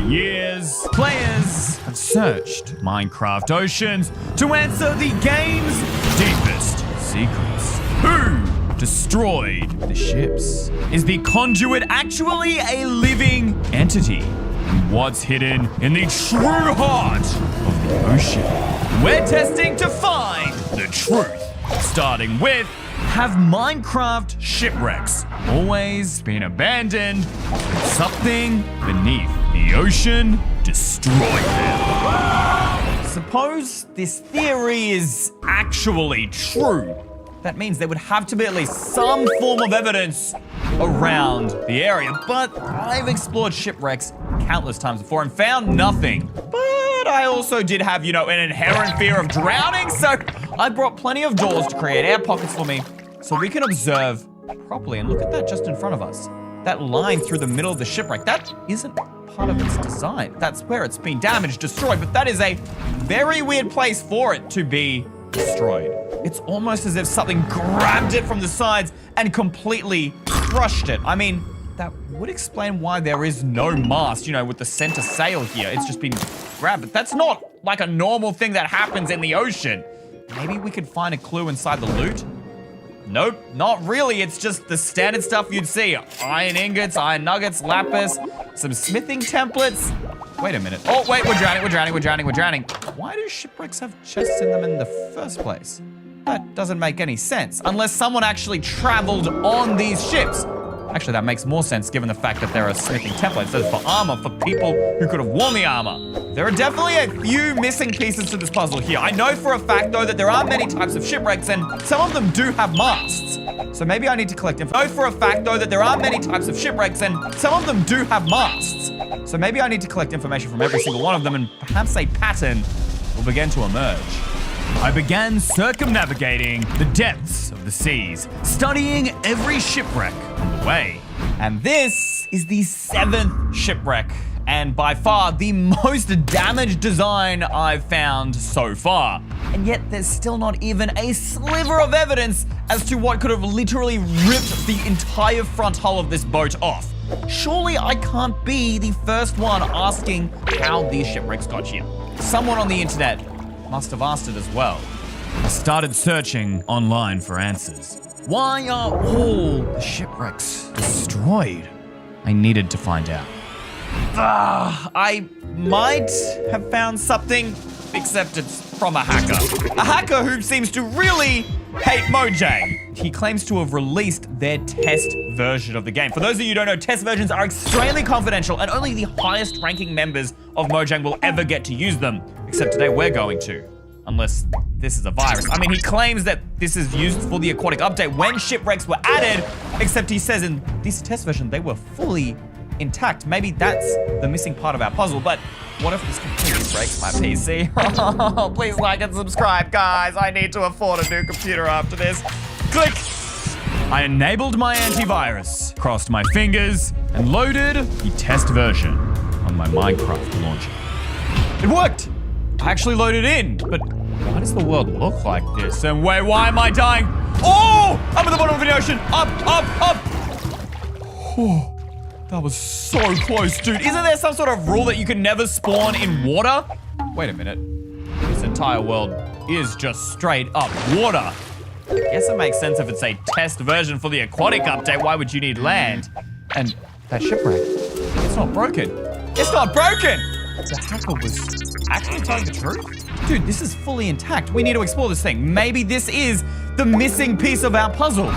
years, players have searched Minecraft oceans to answer the game's deepest secrets. Who destroyed the ships? Is the conduit actually a living entity? And what's hidden in the true heart of the ocean? We're testing to find the truth. Starting with, have Minecraft shipwrecks always been abandoned? Did something beneath the ocean destroy them? Suppose this theory is actually true. That means there would have to be at least some form of evidence around the area. But I've explored shipwrecks countless times before and found nothing. But I also did have, an inherent fear of drowning, so I brought plenty of doors to create air pockets for me so we can observe properly. And look at that just in front of us. That line through the middle of the shipwreck, that isn't part of its design. That's where it's been damaged, destroyed, but that is a very weird place for it to be destroyed. It's almost as if something grabbed it from the sides and completely crushed it. I mean, that would explain why there is no mast, with the center sail here. It's just been grabbed, but that's not like a normal thing that happens in the ocean. Maybe we could find a clue inside the loot? Nope, not really. It's just the standard stuff you'd see. Iron ingots, iron nuggets, lapis, some smithing templates. Wait a minute. Oh, wait, we're drowning. Why do shipwrecks have chests in them in the first place? That doesn't make any sense, unless someone actually traveled on these ships. Actually, that makes more sense given the fact that there are smithing templates. Those for armor, for people who could have worn the armor. There are definitely a few missing pieces to this puzzle here. I know for a fact, though, that there are many types of shipwrecks, and some of them do have masts. So maybe I need to collect information. I know for a fact, though, that there are many types of shipwrecks, and some of them do have masts. So maybe I need to collect information from every single one of them, and perhaps a pattern will begin to emerge. I began circumnavigating the depths of the seas, studying every shipwreck on the way. And this is the 7th shipwreck, and by far the most damaged design I've found so far. And yet there's still not even a sliver of evidence as to what could have literally ripped the entire front hull of this boat off. Surely I can't be the first one asking how these shipwrecks got here. Someone on the internet must have asked it as well. I started searching online for answers. Why are all the shipwrecks destroyed? I needed to find out. I might have found something, except it's from a hacker. A hacker who seems to really hate Mojang. He claims to have released their test version of the game. For those of you who don't know, test versions are extremely confidential and only the highest ranking members of Mojang will ever get to use them. Except today we're going to. Unless this is a virus. I mean, he claims that this is used for the aquatic update when shipwrecks were added, except he says in this test version they were fully intact. Maybe that's the missing part of our puzzle, but what if this completely breaks my PC? Please like and subscribe, guys. I need to afford a new computer after this. Click! I enabled my antivirus, crossed my fingers, and loaded the test version on my Minecraft launcher. It worked! I actually loaded in, but why does the world look like this? And wait, why am I dying? Oh! I'm at the bottom of the ocean! Up! Oh, that was so close, dude. Isn't there some sort of rule that you can never spawn in water? Wait a minute. This entire world is just straight up water. I guess it makes sense if it's a test version for the aquatic update. Why would you need land? And that shipwreck, it's not broken. It's not broken! The hacker was actually telling the truth? Dude, this is fully intact. We need to explore this thing. Maybe this is the missing piece of our puzzle.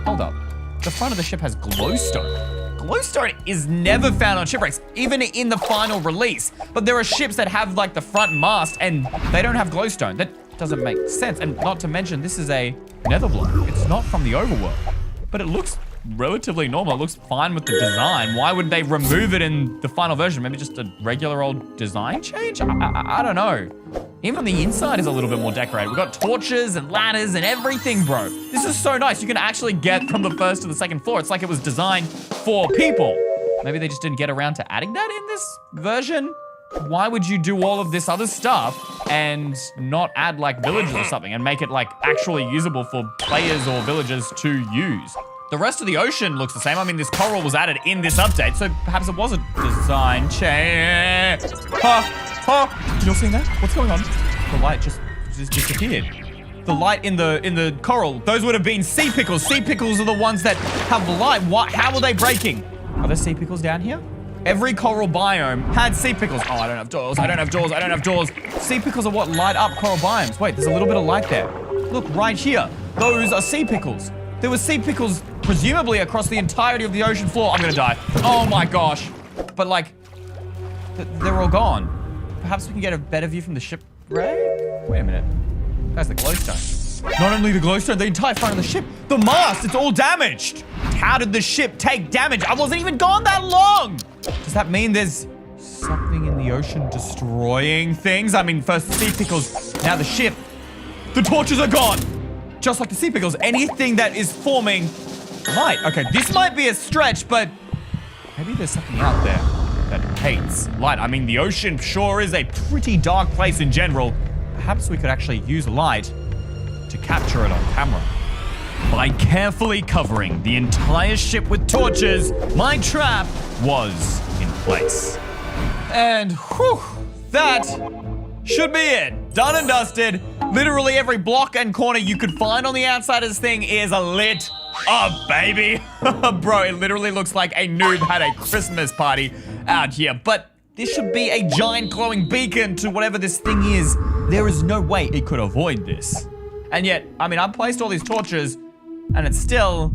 Hold up. The front of the ship has glowstone. Glowstone is never found on shipwrecks, even in the final release. But there are ships that have like the front mast and they don't have glowstone. That doesn't make sense. And not to mention, this is a nether block. It's not from the overworld, but it looks relatively normal. It looks fine with the design. Why would they remove it in the final version? Maybe just a regular old design change? I don't know. Even the inside is a little bit more decorated. We've got torches and ladders and everything, bro. This is so nice. You can actually get from the first to the second floor. It's like it was designed for people. Maybe they just didn't get around to adding that in this version? Why would you do all of this other stuff and not add like villages or something and make it like actually usable for players or villagers to use? The rest of the ocean looks the same. I mean, this coral was added in this update, so perhaps it was a design change. there. You all seen that? What's going on? The light just disappeared. The light in the coral, those would have been sea pickles. Sea pickles are the ones that have the light. What? How are they breaking? Are there sea pickles down here? Every coral biome had sea pickles. Oh, I don't have doors. I don't have doors. I don't have doors. Sea pickles are what light up coral biomes. Wait, there's a little bit of light there. Look, right here. Those are sea pickles. There were sea pickles, presumably across the entirety of the ocean floor. I'm gonna die. Oh my gosh. But like, they're all gone. Perhaps we can get a better view from the shipwreck? Wait a minute. That's the glowstone. Not only the glowstone, the entire front of the ship. The mast, it's all damaged. How did the ship take damage? I wasn't even gone that long. Does that mean there's something in the ocean destroying things? I mean, first the sea pickles, now the ship. The torches are gone. Just like the sea pickles, anything that is forming light. Okay, this might be a stretch, but maybe there's something out there that hates light. I mean, the ocean sure is a pretty dark place in general. Perhaps we could actually use light to capture it on camera. By carefully covering the entire ship with torches, my trap was in place. And whew, that should be it. Done and dusted. Literally every block and corner you could find on the outside of this thing is lit up, baby. Bro, it literally looks like a noob had a Christmas party out here. But this should be a giant glowing beacon to whatever this thing is. There is no way it could avoid this. And yet, I mean, I've placed all these torches and it still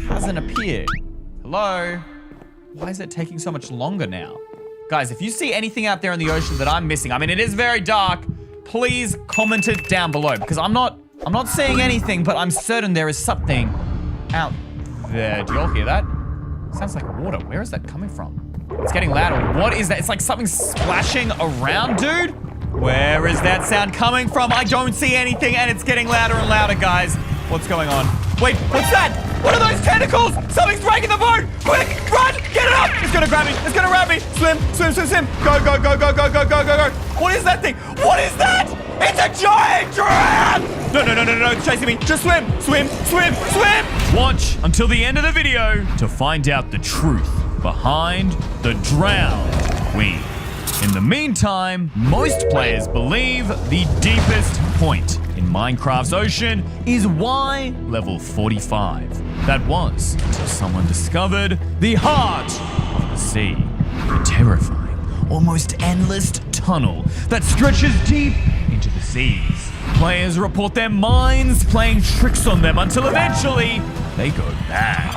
hasn't appeared. Hello? Why is it taking so much longer now? Guys, if you see anything out there in the ocean that I'm missing, I mean, it is very dark, please comment it down below because I'm not seeing anything, but I'm certain there is something out there. Do you all hear that? Sounds like water. Where is that coming from? It's getting louder. What is that? It's like something splashing around, dude. Where is that sound coming from? I don't see anything, and it's getting louder and louder, guys. What's going on? Wait, what's that? What are those tentacles? Something's breaking the boat. Quick, run, get it up. It's gonna grab me. It's gonna grab me. Swim, swim, swim, swim. Go, go, go, go, go, go, go, go, go. What is that thing? What is that? It's a giant giraffe. No, no, no, no, no, it's chasing me. Just swim, swim, swim, swim. Watch until the end of the video to find out the truth behind the drowned queen. In the meantime, most players believe the deepest point in Minecraft's ocean is Y level 45. That was until someone discovered the heart of the sea. A terrifying, almost endless tunnel that stretches deep into the seas. Players report their minds playing tricks on them until eventually they go mad.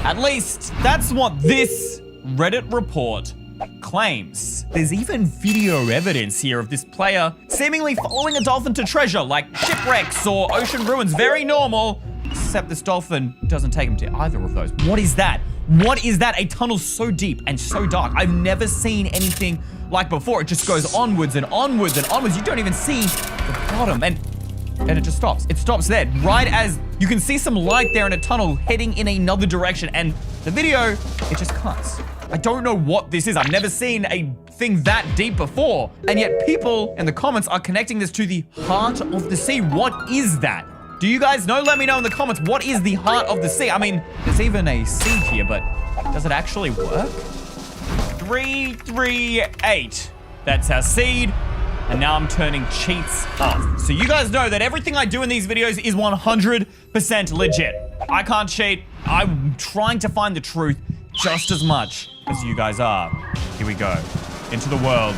At least that's what this Reddit report claims. There's even video evidence here of this player seemingly following a dolphin to treasure, like shipwrecks or ocean ruins. Very normal, except this dolphin doesn't take him to either of those. What is that? What is that? A tunnel so deep and so dark. I've never seen anything like before. It just goes onwards and onwards and onwards. You don't even see the bottom, and then it just stops. It stops there, right as you can see some light there in a tunnel heading in another direction, and the video, it just cuts. I don't know what this is. I've never seen a thing that deep before. And yet people in the comments are connecting this to the heart of the sea. What is that? Do you guys know? Let me know in the comments. What is the heart of the sea? I mean, there's even a seed here, but does it actually work? 338. That's our seed. And now I'm turning cheats off. So you guys know that everything I do in these videos is 100% legit. I can't cheat. I'm trying to find the truth just as much as you guys are. Here we go. Into the world.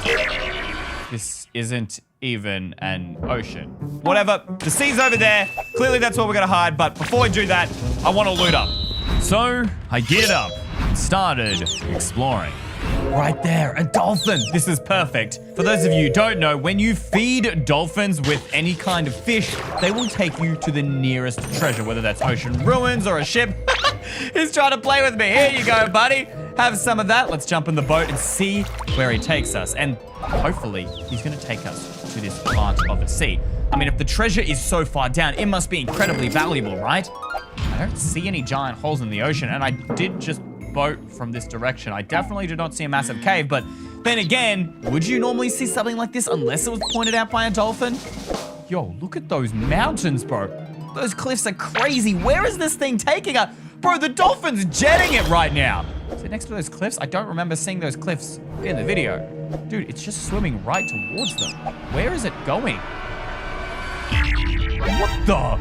This isn't even an ocean. Whatever, the sea's over there. Clearly that's where we're gonna hide, but before we do that, I wanna loot up. So, I geared up and started exploring. Right there, a dolphin. This is perfect. For those of you who don't know, when you feed dolphins with any kind of fish, they will take you to the nearest treasure, whether that's ocean ruins or a ship. He's trying to play with me. Here you go, buddy. Have some of that. Let's jump in the boat and see where he takes us. And hopefully, he's going to take us to this part of the sea. I mean, if the treasure is so far down, it must be incredibly valuable, right? I don't see any giant holes in the ocean, and I did just boat from this direction. I definitely did not see a massive cave, but then again, would you normally see something like this unless it was pointed out by a dolphin? Yo, look at those mountains, bro. Those cliffs are crazy. Where is this thing taking us? Bro, the dolphin's jetting it right now. Is it next to those cliffs? I don't remember seeing those cliffs in the video. Dude, it's just swimming right towards them. Where is it going? What the?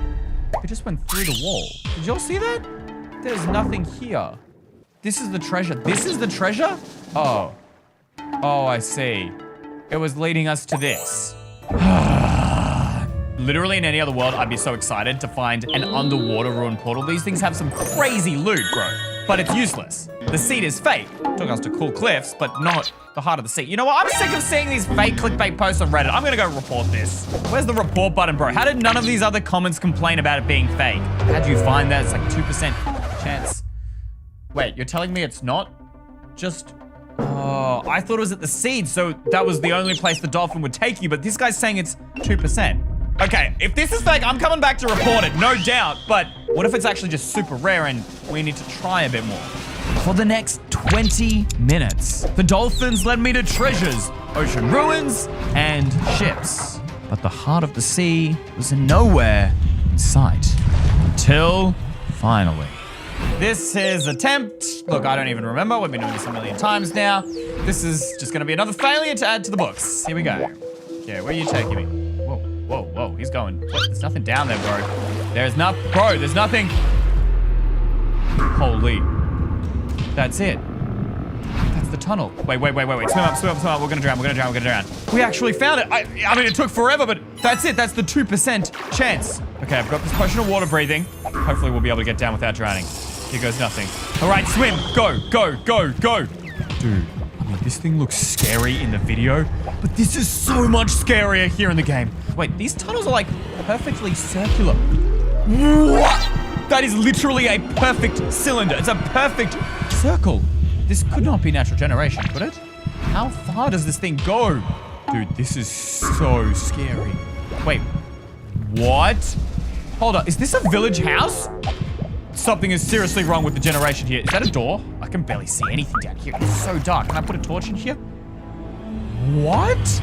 It just went through the wall. Did y'all see that? There's nothing here. This is the treasure. This is the treasure? Oh. Oh, I see. It was leading us to this. Literally in any other world, I'd be so excited to find an underwater ruined portal. These things have some crazy loot, bro. But it's useless. The seed is fake. Took us to cool cliffs, but not the heart of the sea. You know what? I'm sick of seeing these fake clickbait posts on Reddit. I'm gonna go report this. Where's the report button, bro? How did none of these other comments complain about it being fake? How'd you find that? It's like 2% chance. Wait, you're telling me it's not? Just... Oh, I thought it was at the seed, so that was the only place the dolphin would take you, but this guy's saying it's 2%. Okay, if this is fake, I'm coming back to report it, no doubt, but what if it's actually just super rare and we need to try a bit more? For the next 20 minutes, the dolphins led me to treasures, ocean ruins, and ships. But the heart of the sea was nowhere in sight. Until, finally. This is attempt. Look, I don't even remember. We've been doing this a million times now. This is just gonna be another failure to add to the books. Here we go. Yeah, where are you taking me? Whoa, whoa, whoa, he's going. What? There's nothing down there, bro. There's nothing. Holy. That's it. That's the tunnel. Wait. Swim up. We're gonna drown. We actually found it. I mean, it took forever, but that's it. That's the 2% chance. Okay, I've got this potion of water breathing. Hopefully we'll be able to get down without drowning. Here goes nothing. All right, swim. Go. Dude, I mean, this thing looks scary in the video, but this is so much scarier here in the game. Wait, these tunnels are like perfectly circular. What? That is literally a perfect cylinder. It's a perfect circle. This could not be natural generation, could it? How far does this thing go? Dude, this is so scary. Wait, what? Hold on, is this a village house? Something is seriously wrong with the generation here. Is that a door? I can barely see anything down here. It's so dark. Can I put a torch in here? What?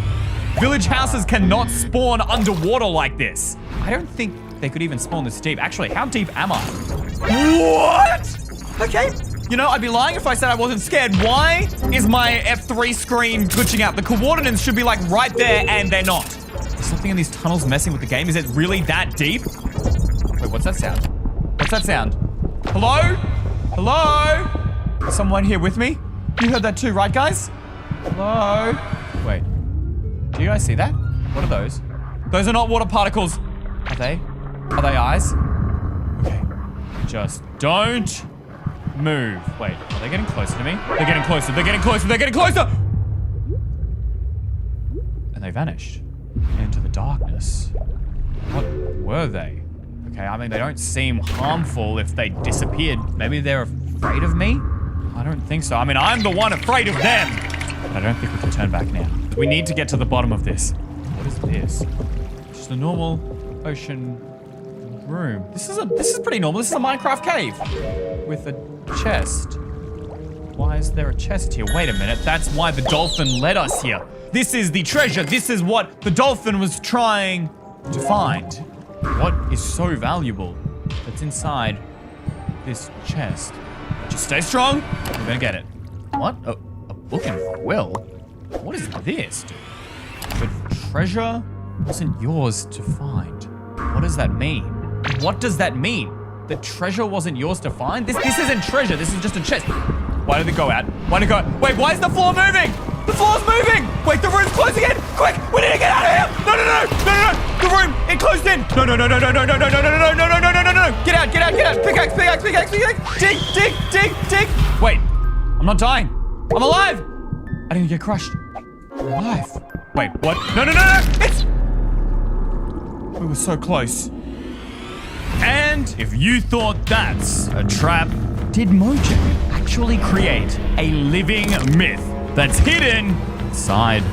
Village houses cannot spawn underwater like this. I don't think they could even spawn this deep. Actually, how deep am I? What? Okay. You know, I'd be lying if I said I wasn't scared. Why is my F3 screen glitching out? The coordinates should be like right there and they're not. Is something in these tunnels messing with the game? Is it really that deep? Wait, what's that sound? What's that sound? Hello? Hello? Is someone here with me? You heard that too, right, guys? Hello? Wait. Do you guys see that? What are those? Those are not water particles. Are they? Are they eyes? Okay. Just don't move. Wait, are they getting closer to me? They're getting closer. And they vanished into the darkness. What were they? Okay, I mean, they don't seem harmful if they disappeared. Maybe they're afraid of me? I don't think so. I mean, I'm the one afraid of them. But I don't think we can turn back now. We need to get to the bottom of this. What is this? Just a normal ocean room. This is pretty normal. This is a Minecraft cave with a chest. Why is there a chest here? Wait a minute. That's why the dolphin led us here. This is the treasure. This is what the dolphin was trying to find. What is so valuable that's inside this chest? Just stay strong. We're gonna get it. What? A book and quill? What is this, dude? The treasure wasn't yours to find. What does that mean? What does that mean? The treasure wasn't yours to find? This isn't treasure. This is just a chest. Why did it go out? Why did it go? Wait, why is the floor moving? The floor's moving! Wait, the room's closing in! Quick! We need to get out of here! No! The room! It closed in! No! Get out! Pickaxe! Dig! Wait, I'm not dying. I'm alive! I didn't get crushed. I'm alive. Wait, what? No! It's... We were so close. And if you thought that's a trap, did Mojang actually create a living myth that's hidden inside?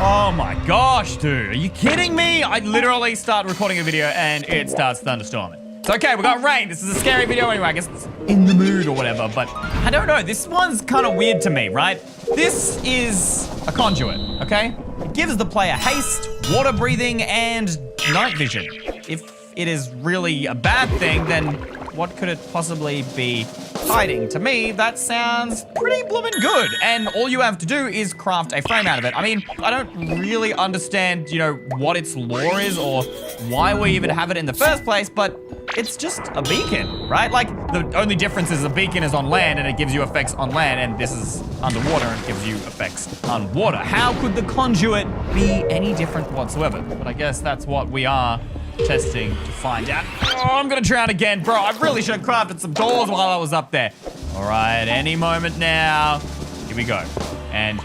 Oh my gosh, dude. Are you kidding me? I literally start recording a video and it starts thunderstorming. It's okay, we got rain. This is a scary video anyway. I guess it's in the mood or whatever, but I don't know. This one's kind of weird to me, right? This is a conduit, okay? It gives the player haste, water breathing, and night vision. If it is really a bad thing, then what could it possibly be hiding. To me, that sounds pretty bloomin' good. And all you have to do is craft a frame out of it. I mean, I don't really understand, you know, what its lore is or why we even have it in the first place, but it's just a beacon, right? Like, the only difference is the beacon is on land and it gives you effects on land, and this is underwater and it gives you effects on water. How could the conduit be any different whatsoever? But I guess that's what we are testing to find out. Oh, I'm gonna drown again, bro. I really should have crafted some doors while I was up there. All right, any moment now. Here we go. And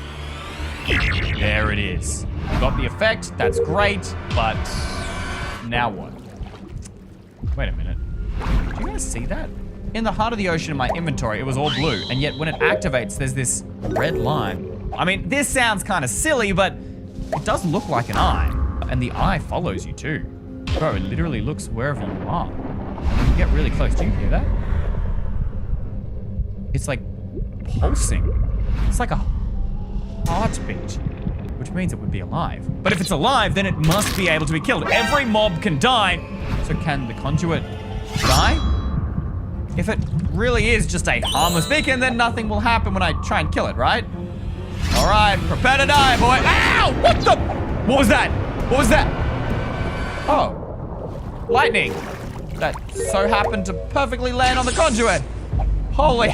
there it is. Got the effect, that's great, but now what? Wait a minute. Do you guys see that? In the heart of the ocean in my inventory, it was all blue, and yet when it activates, there's this red line. I mean, this sounds kind of silly, but it does look like an eye, and the eye follows you too. Bro, it literally looks wherever you are. When you get really close, do you hear that? It's like pulsing. It's like a heartbeat, which means it would be alive. But if it's alive, then it must be able to be killed. Every mob can die, so can the conduit die? If it really is just a harmless beacon, then nothing will happen when I try and kill it, right? All right, prepare to die, boy. Ow! What the? What was that? What was that? Oh, lightning. That so happened to perfectly land on the conduit. Holy,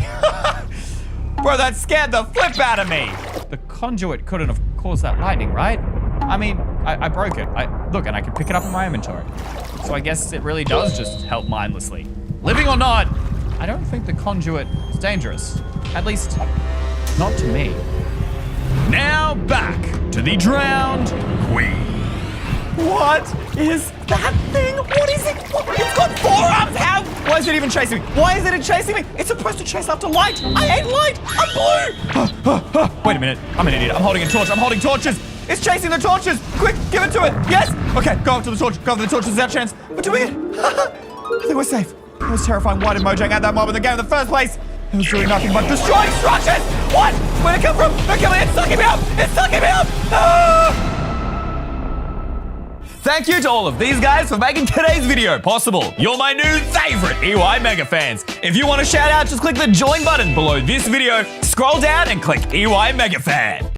bro, that scared the flip out of me. The conduit couldn't have caused that lightning, right? I mean, I broke it. Look, and I can pick it up in my inventory. So I guess it really does just help mindlessly. Living or not, I don't think the conduit is dangerous. At least, not to me. Now back to the drowned queen. What is that thing? What is it? It's got 4 arms! How? Why is it even chasing me? Why is it chasing me? It's supposed to chase after light. I ain't light. I'm blue. Wait a minute. I'm an idiot. I'm holding a torch. I'm holding torches. It's chasing the torches. Quick, give it to it. Yes. Okay, go up to the torch. Go up to the torches. There's our chance. We're doing it. I think we're safe. It was terrifying. Why did Mojang add that mob in the game in the first place? It was doing nothing but destroying structures. What? Where'd it come from? They're coming. It's sucking me up. It's sucking me up. Ah! Thank you to all of these guys for making today's video possible. You're my new favorite EY Mega fans. If you want a shout out, just click the join button below this video, scroll down and click EY Mega Fan.